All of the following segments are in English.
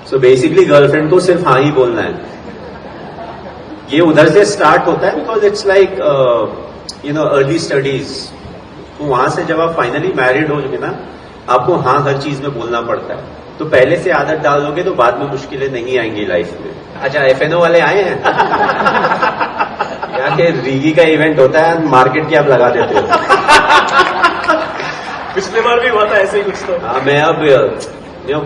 So basically girlfriend को सिर्फ हाँ ही बोलना है. ये उधर से स्टार्ट होता है because it's like early studies. तो वहां से जब आप फाइनली मैरिड हो जाओगे ना, आपको हाँ हर चीज में बोलना पड़ता है. तो पहले से आदत डाल दोगे तो बाद में मुश्किलें नहीं आएंगी लाइफ में. अच्छा, एफएनओ वाले आए हैं. यहाँ के रीगी का इवेंट होता है, मार्केट की आप लगा देते हो. पिछले बार भी हुआ था ऐसे ही कुछ तो. हाँ, मैं अब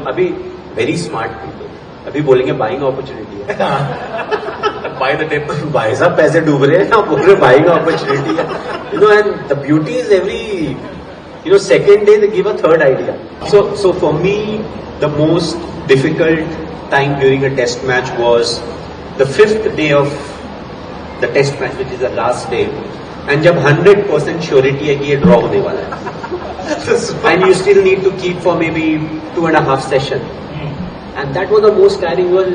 अभी वेरी स्मार्ट पीपल अभी बोलेंगे बाइंग अपॉर्चुनिटी है. By the tip. भाई साहब पैसे डूब रहे हैं, आप बोल रहे बाइंग अपॉर्चुनिटी है. And the beauty is every second day they give a third idea. So for me, the most difficult time during a test match was the 5th day of the test match, which is the last day. And जब 100% surety है कि ये draw होने वाला है, and you still need to keep for maybe 2.5 sessions. And that was the most tiring one.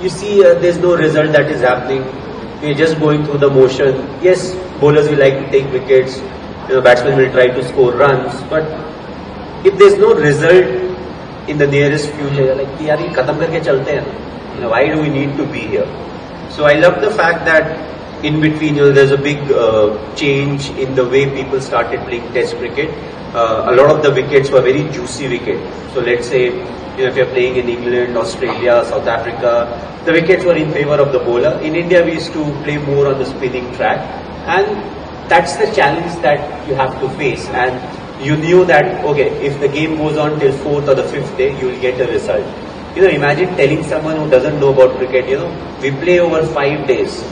You see, there's no result that is happening. We're just going through the motion. Yes, bowlers will like to take wickets. Batsmen will try to score runs, but if there's no result in the nearest future, you're like, यार ये खत्म करके चलते हैं ना. Why do we need to be here? So I love the fact that in between, there's a big change in the way people started playing Test cricket. A lot of the wickets were very juicy wickets. So let's say, if you're playing in England, Australia, South Africa, the wickets were in favor of the bowler. In India, we used to play more on the spinning track, and that's the challenge that you have to face. And you knew that, okay, if the game goes on till 4th or the 5th day, you will get a result. Imagine telling someone who doesn't know about cricket, we play over 5 days.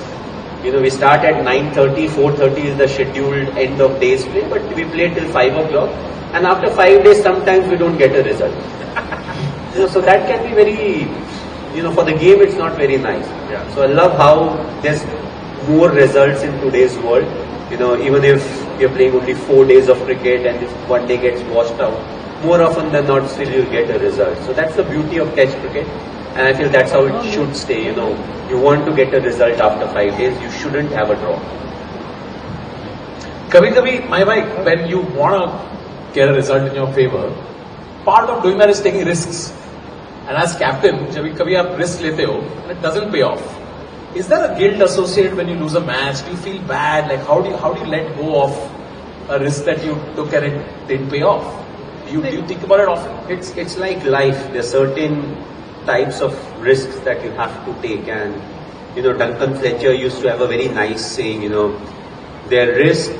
We start at 9:30, 4:30 is the scheduled end of day's play, but we play till 5 o'clock. And after 5 days, sometimes we don't get a result. So that can be very, for the game, it's not very nice. Yeah. So I love how there's more results in today's world. Even if you're playing only 4 days of cricket and if one day gets washed out, more often than not, still you'll get a result. So that's the beauty of Test cricket, and I feel that's how it should stay. You want to get a result after 5 days, you shouldn't have a draw. कभी-कभी, my wife, when you want to get a result in your favor, part of doing that is taking risks. And as captain, जब कभी आप risk लेते हो and it doesn't pay off, is there a guilt associated when you lose a match? Do you feel bad? Like how do you let go of a risk that you took and it didn't pay off? Do you think about it often? It's like life. There are certain types of risks that you have to take, and Duncan Fletcher used to have a very nice saying. Their risk.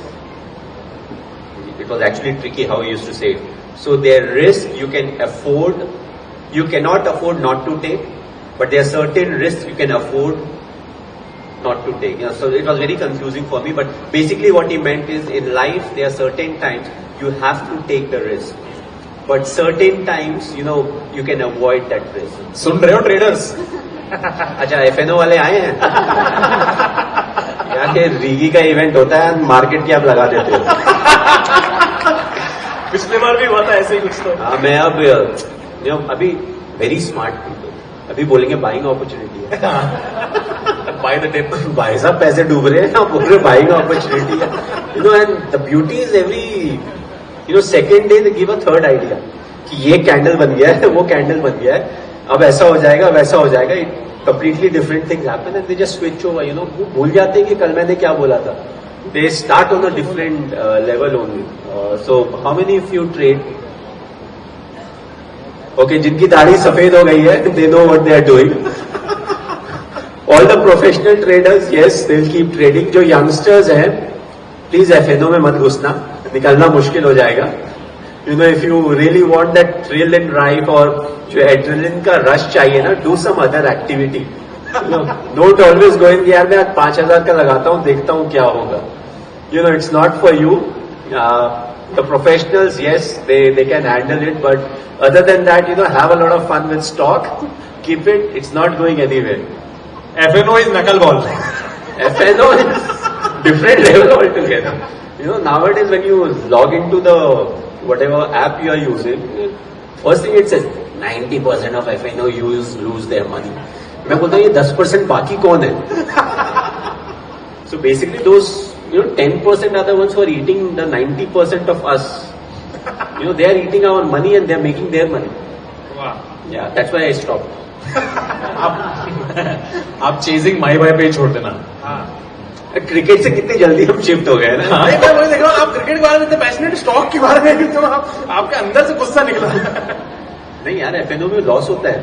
It was actually tricky how he used to say it. So their risk you can afford. You cannot afford not to take, but there are certain risks you can afford not to take. So it was very confusing for me, but basically what he meant is in life there are certain times you have to take the risk, but certain times you can avoid that risk. सुन रहे हो traders? अच्छा, F&O वाले आए हैं. यहाँ के रीगी का event होता है, मार्केट की आप लगा देते हो. पिछले बार भी हुआ था ऐसे ही कुछ तो. हाँ, मैं अब अभी वेरी स्मार्ट पीपल अभी बोलेंगे बाइंग अपॉर्चुनिटी है. By the tip. भाई साहब पैसे डूब रहे हैं, आप बोल रहे बाइंग अपॉर्चुनिटी है. And the beauty is every second day they give a third idea कि ये कैंडल बन गया है, वो कैंडल बन गया है, अब ऐसा हो जाएगा, वैसा हो जाएगा. Completely different things happen and they just switch over. वो भूल जाते हैं कि कल मैंने क्या बोला था. They start on a different level only. So how many if you trade, okay, जिनकी दाढ़ी सफेद हो गई है, they know what they are doing. All the professional traders, yes, they'll keep trading. जो youngsters हैं, please एफएनओ में मत घुसना, निकलना मुश्किल हो जाएगा. If you really want that thrill and drive और जो adrenaline का rush चाहिए ना, do some other activity. Don't always go in, यार मैं आज 5,000 का लगाता हूँ, देखता हूँ क्या होगा. It's not for you. The professionals, yes, they can handle it, but other than that, have a lot of fun with stock. Keep it. It's not going anywhere. FNO is knuckleball. FNO is different level altogether. Nowadays when you log into the whatever app you are using, first thing it says 90% of FNO users lose their money. मैं बोलता हूँ ये 10% बाकी कौन है? So basically those 10% are the ones who are eating the 90% of us. They are eating our money and they are making their money. Wow. Yeah, that's why I stopped. आप chasing माई bye पे ही छोड़ देना. Cricket से कितनी जल्दी हम shift हो गए ना. नहीं, मैं वही देख रहा हूँ, आप क्रिकेट के बारे में इतने पैशनेट, स्टॉक के बारे में भी तो आपके अंदर से गुस्सा निकला. नहीं यार, एफएनओ में लॉस होता है.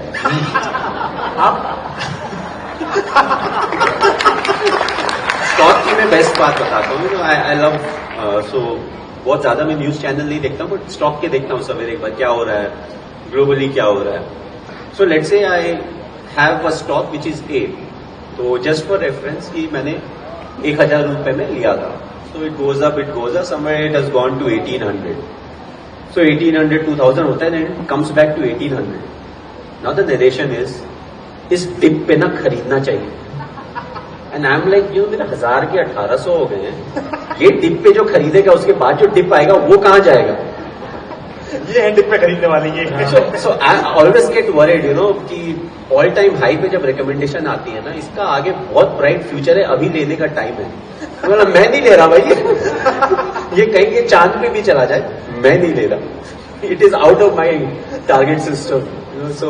स्टॉक की मैं बेस्ट बात बताता हूँ. आई लव सो बहुत ज्यादा मैं न्यूज चैनल नहीं देखता हूँ, बट स्टॉक के देखता हूँ सवेरे एक बार क्या हो रहा है, ग्लोबली क्या हो रहा है. So let's say I have a stock which is a. तो जस्ट फॉर रेफरेंस कि मैंने 1,000 रुपए में लिया था. So it goes up, somewhere it has gone to 1,800. So 1,800, 2,000 होता है, then it comes back to 1,800. Now the narration is, इस डिप पे ना खरीदना चाहिए. And I'm like, मेरा 1,000 के 1,800 हो गए हैं. ये डिप पे जो खरीदेगा उसके बाद जो डिप आएगा वो कहाँ जाएगा? ये है डिप पे खरीदने वाली ये. So I always get worried, कि ऑल टाइम हाई पे जब रिकमेंडेशन आती है ना, इसका आगे बहुत ब्राइट फ्यूचर है, अभी लेने का टाइम है. मतलब मैं नहीं ले रहा भाई. ये कहीं के चांद पे भी चला जाए, मैं नहीं ले रहा. It is out of my target system. So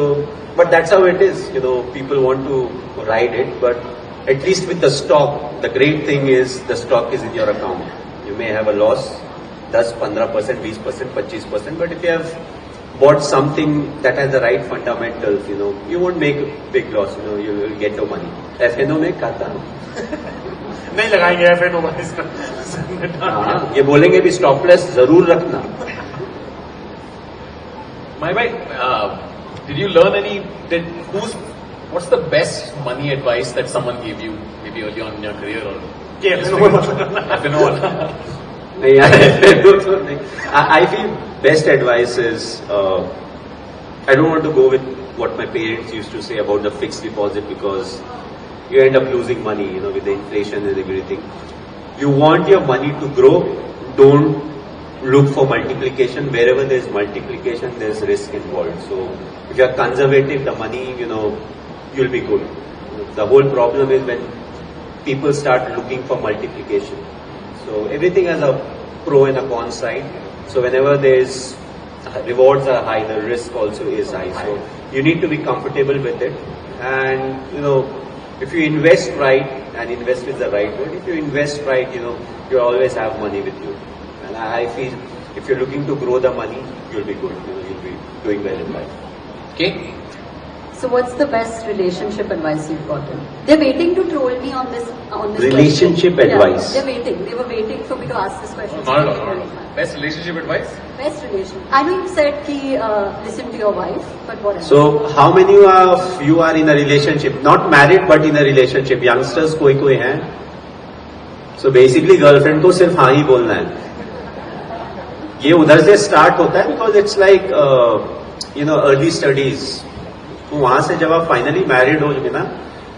but that's how it is. People want to ride it, but at least with the stock the great thing is the stock is in your account. You may have a loss 10-15%, 20%, 25%, but if you have bought something that has the right fundamentals, you won't make a big loss. You will get your money. FNO में खाता नहीं लगाएंगे FNO में इसका. हाँ, ये बोलेंगे भी स्टॉपलेस जरूर रखना. My bhai, did you learn what's the best money advice that someone gave you maybe early on in your career or? FNO. नहीं यार, नहीं. I feel best advice is I don't want to go with what my parents used to say about the fixed deposit, because you end up losing money, with the inflation and everything. You want your money to grow. Don't look for multiplication. Wherever there is multiplication, there is risk involved. So if you are conservative, the money, you'll be good. The whole problem is when people start looking for multiplication. So everything has a pro and a con side. So whenever there's rewards are high, the risk also is high. So you need to be comfortable with it. And if you invest right, and invest is the right word. If you invest right, you always have money with you. And I feel if you're looking to grow the money, you'll be good. You'll be doing well in life. Okay. So what's the best relationship advice you've gotten? They're waiting to troll me on this relationship question. advice. Yeah, they're waiting. They were waiting for me to ask this question. Not at all. Best relationship advice? Best relation. I know you said ki listen to your wife, but what else? So how many of you are in a relationship? Not married, but in a relationship. Youngsters कोई हैं? So basically girlfriend को सिर्फ हाँ ही बोलना है. ये उधर से start होता है, because it's like early studies. तो वहां से जब आप फाइनली मैरिड हो जाओगे ना,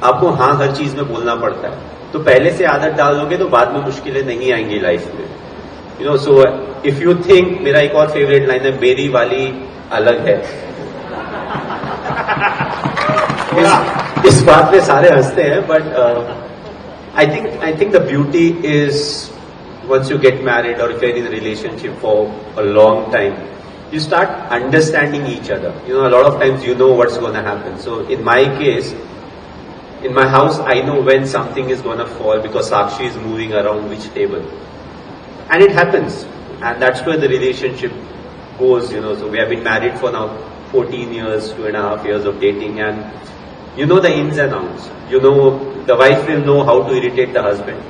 आपको हाँ हर चीज में बोलना पड़ता है. तो पहले से आदत डाल दोगे तो बाद में मुश्किलें नहीं आएंगी लाइफ में. सो इफ यू थिंक, मेरा एक और फेवरेट लाइन है, मेरी वाली अलग है. इस बात पे सारे हंसते हैं, but I think the beauty is once you get married, or if you're in a relationship for a long time, you start understanding each other. A lot of times you know what's going to happen. So in my case, in my house, I know when something is going to fall, because Sakshi is moving around which table. And it happens. And that's where the relationship goes, So we have been married for now 14 years, 2.5 years of dating, and you know the ins and outs. The wife will know how to irritate the husband.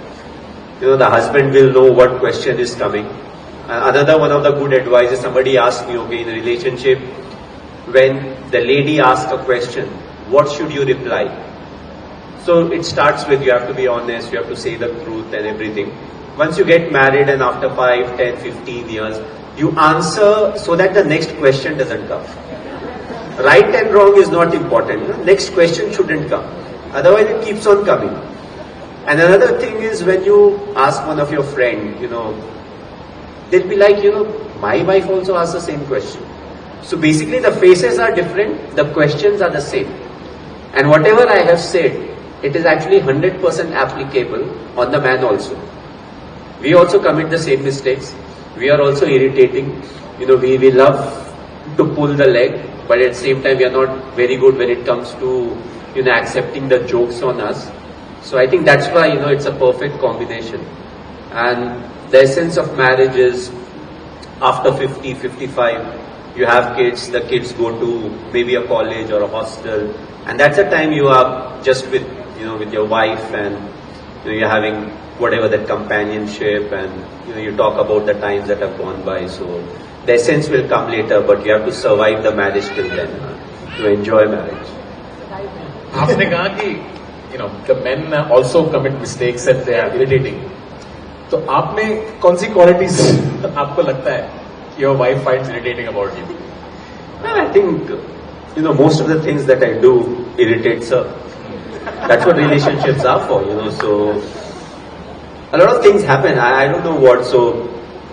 The husband will know what question is coming. Another one of the good advice is, somebody asked me, okay, in a relationship, when the lady asks a question, what should you reply? So it starts with, you have to be honest, you have to say the truth and everything. Once you get married and after 5, 10, 15 years, you answer so that the next question doesn't come. Right and wrong is not important. Next question shouldn't come. Otherwise it keeps on coming. And another thing is, when you ask one of your friend, they'll be like, my wife also asks the same question. So basically the faces are different, the questions are the same. And whatever I have said, it is actually 100% applicable on the man also. We also commit the same mistakes. We are also irritating. We love to pull the leg, but at the same time we are not very good when it comes to accepting the jokes on us. So I think that's why it's a perfect combination. And the essence of marriage is after 50, 55, you have kids. The kids go to maybe a college or a hostel, and that's the time you are just with with your wife, and you're having whatever that companionship, and you talk about the times that have gone by. So the essence will come later, but you have to survive the marriage till then to enjoy marriage. आपने कहा कि the men also commit mistakes and they are irritating. तो आपने कौन सी qualities आपको लगता है कि your wife finds irritating about you? I think most of the things that I do irritates her. That's what relationships are for, So a lot of things happen. I don't know what. So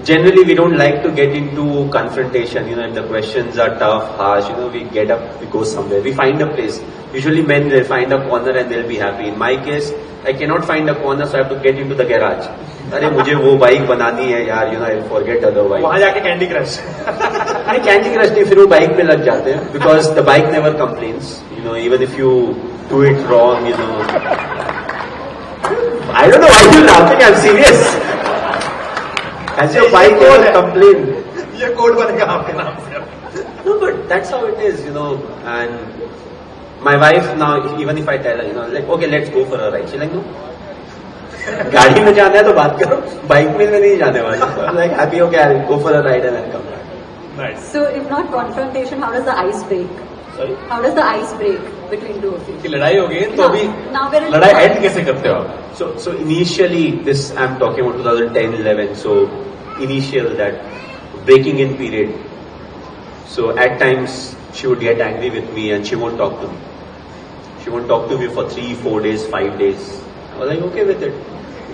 generally we don't like to get into confrontation. If the questions are tough, harsh, we get up, we go somewhere, we find a place. Usually men, they'll find a corner and they'll be happy. In my case, I cannot find a corner, so I have to get into the garage. अरे मुझे वो bike बनानी है यार, I'll forget otherwise. वहाँ जाके candy crush. नहीं candy crush नहीं, फिर वो बाइक पे लग जाते हैं. Because the bike never complains. Even if you do it wrong, I don't know why you're laughing. I'm serious. As your bike never complain. ये कोड बनेगा आपके नाम से. No, but that's how it is, And my wife now, even if I tell her, like, okay, let's go for a ride. She's like, no. गाड़ी में जाना है तो बात करो, बाइक में नहीं जाने वाली. Like happy, okay, I'll go for a ride and I'll come back. Nice. So if not confrontation, how does the ice break? Sorry? How does the ice break between two of you? कि लड़ाई हो गई तो Now- अभी now we're in- लड़ाई and कैसे करते हो आप? So initially, this I'm talking about 2010-11. So initial that breaking in period. So at times she would get angry with me and she won't talk to me. She won't talk to me for 3, 4 days, 5 days. I was like, okay with it.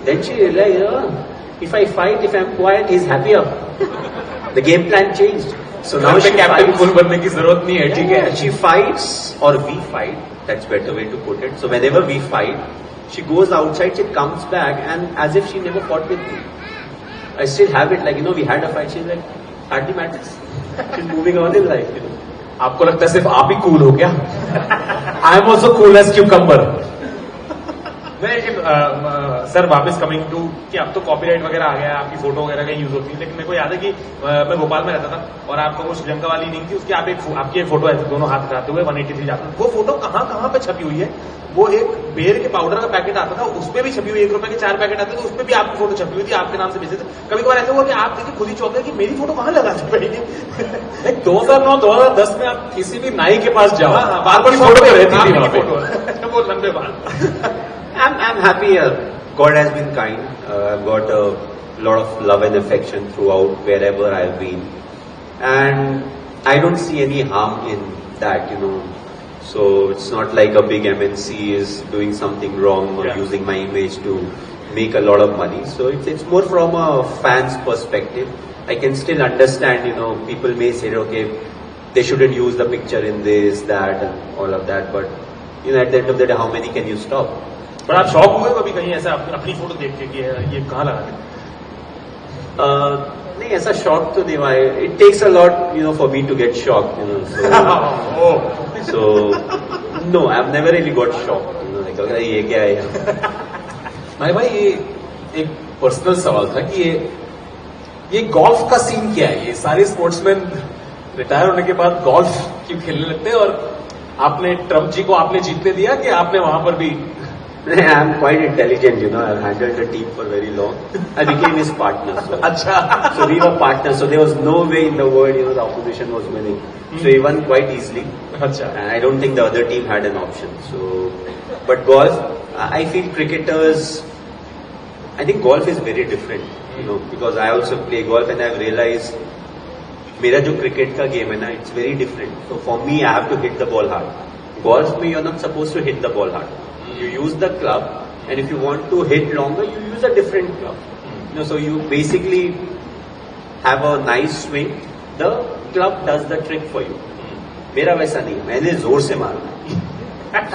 Then she realized, if I fight, if I'm quiet, he's happier. The game plan changed. So now she captain fights. Full बनने की जरूरत नहीं है, ठीक है? She fights or we fight. That's better way to put it. So whenever we fight, she goes outside, she comes back, and as if she never fought with me. I still have it. Like we had a fight. She's like, hardly matters. She's moving on in life. आपको लगता है सिर्फ आप ही cool हो क्या? I am also cool as cucumber. नहीं लेकिन sir वापस कमिंग टू कि अब तो कॉपीराइट वगैरह आ गया है, आपकी फोटो वगैरह कहीं यूज होती है, लेकिन मेरे को याद है कि मैं भोपाल में रहता था और आपका वो श्रीलंका वाली नहीं थी, उसकी आपकी एक फोटो है दोनों हाथ उठाते हुए 183 जाते हैं. वो फोटो कहाँ पे छपी हुई है? वो एक बेर के पाउडर का पैकेट आता था, उसमें भी छपी हुई, 1 रुपए के 4 पैकेट आते थे, उसमें भी आपकी फोटो छपी हुई थी, आपके नाम से बेचे थे. कभी कभार ऐसा हुआ कि आप देखिए खुद ही चौंक गए कि मेरी फोटो कहाँ लगा दी पड़ेगी. 2009-2010 में आप किसी भी नाई के पास जाओ, बार बार फोटो रहती थी वहाँ पे. फोटो वो लंबे बाल. I'm happy. God has been kind. I've got a lot of love and affection throughout wherever I've been, and I don't see any harm in that. So it's not like a big MNC is doing something wrong or using my image to make a lot of money. So it's more from a fan's perspective. I can still understand. People may say, okay, they shouldn't use the picture in this, that, and all of that. But at the end of the day, how many can you stop? पर आप शौक हुए कभी कहीं ऐसा अपनी photo देख के कि ये कहाँ लगा दी? नहीं ऐसा शॉक तो नहीं हुआ. It takes a lot for me to get shock. So no, I've never really got shocked. like ये क्या है? भाई ये एक पर्सनल सवाल था कि ये गोल्फ का सीन क्या है? ये सारे स्पोर्ट्समैन रिटायर होने के बाद गोल्फ क्यों खेलने लगते हैं? और आपने ट्रम्प जी को आपने जीतने दिया कि आपने वहां पर भी? I'm quite intelligent, I've handled the team for very long. I became his partner. So. अच्छा. So we were partners. So there was no way in the world, the opposition was winning. So he won quite easily. अच्छा. And I don't think the other team had an option. So, but golf, I feel cricketers. I think golf is very different, because I also play golf and I've realized, मेरा जो cricket का game है ना, it's very different. So for me, I have to hit the ball hard. Golf में you're not supposed to hit the ball hard. You use the club, and if you want to hit longer, you use a different club. So you basically have a nice swing. The club does the trick for you. मेरा वैसा नहीं, मैंने जोर से मारना.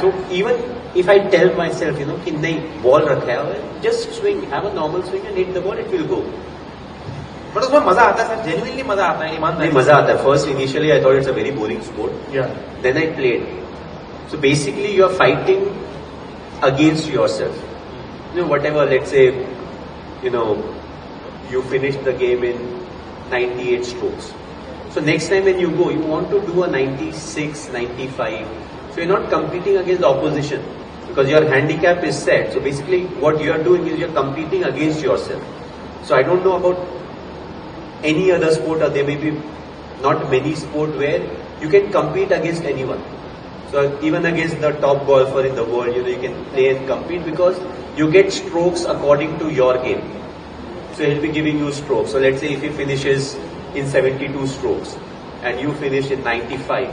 So even if I tell myself, कि नहीं ball रखा है, just swing, have a normal swing and hit the ball, it will go. But उसमें मजा आता है सर, जेन्युइनली मजा आता है, ईमानदारी नहीं मजा आता है. First initially I thought it's a very boring sport. Yeah. Then I played. So basically you are fighting against yourself. You know, whatever, let's say, you know, you finish the game in 98 strokes. So next time when you go, you want to do a 96, 95. So you're not competing against the opposition because your handicap is set. So basically what you are doing is you're competing against yourself. So I don't know about any other sport, or there may be not many sport where you can compete against anyone. So even against the top golfer in the world, you know, you can play and compete because you get strokes according to your game. So he'll be giving you strokes. So let's say if he finishes in 72 strokes and you finish in 95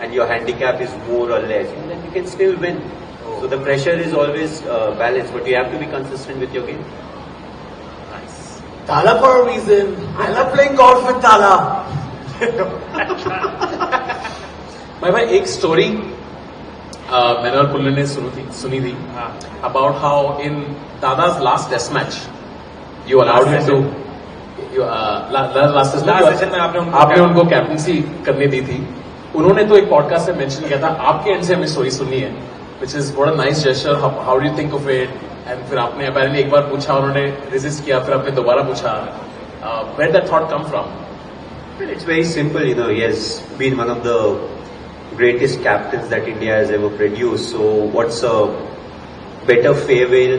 and your handicap is more or less, then you can still win. So the pressure is always balanced, but you have to be consistent with your game. Tala for a reason. I love playing golf with Tala. मैं भाई एक story मैंने और पुल्ले ने सुनी थी about how in Dada's last test match you allowed him to last session में आपने उनको कैप्टनसी करने दी थी. उन्होंने तो एक पॉडकास्ट में मेंशन किया था, आपके एंड से हमें स्टोरी सुननी है, which is what a nice gesture. How do you think of it? And फिर आपने अपेरेंटली एक बार पूछा, उन्होंने रेजिस्ट किया, फिर आपने दोबारा पूछा. Where that thought come from? It's very simple, you know, he has been one of the greatest captains that India has ever produced. So what's a better farewell